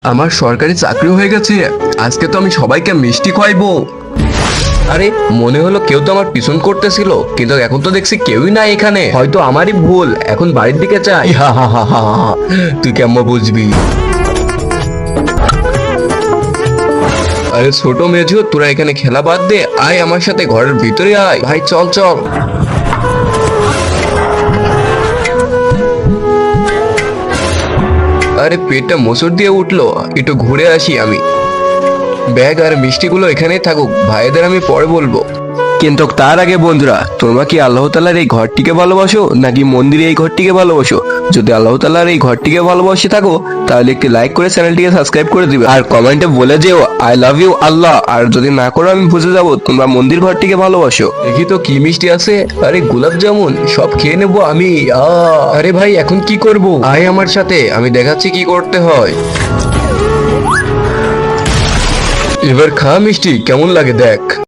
আমার সরকারি চাকরি হয়ে গেছে। আজকে তো আমি সবাইকে মিষ্টি খাওয়াইবো। আরে মনে হলো কেউ তো আমার পিছন করতেছিল, কিন্তু এখন তো দেখছি কেউই নাই এখানে। হয়তো আমারই ভুল। এখন বাড়ির দিকে যাই। হা হা হা হা হা। তুই কেমন বুঝবি? আরে ছোট মেজো, তোরা এখানে খেলা বাদ দে, আয় আমার সাথে ঘরের ভিতরে আয়। ভাই চল চল। আরে পেটটা মোচড় দিয়ে উঠলো, একটু ঘুরে আসি আমি। ব্যাগ আর মিষ্টিগুলো এখানেই থাকুক, ভাইদের আমি পরে বলবো। কিন্তু তার আগে বন্ধুরা, তোমরা কি আল্লাহ তাআলার এই ঘরটিকে ভালোবাসো নাকি মন্দিরে এই ঘরটিকে ভালোবাসো? যদি আল্লাহ তাআলার এই ঘরটিকে ভালোবাসে থাকো, তাহলে একটি লাইক করে চ্যানেলটিকে সাবস্ক্রাইব করে দিবে আর কমেন্টে বলে যেও আই লাভ ইউ আল্লাহ। আর যদি না করো আমি বুঝে যাবো তোমরা মন্দির ঘরটিকে ভালোবাসো। দেখি তো কি মিষ্টি আছে। আরে গোলাপ জামুন, সব খেয়ে নেবো আমি। আরে ভাই এখন কি করব? আয় আমার সাথে, আমি দেখাচ্ছি কি করতে হয়। এবার খা মিষ্টি, কেমন লাগে দেখ।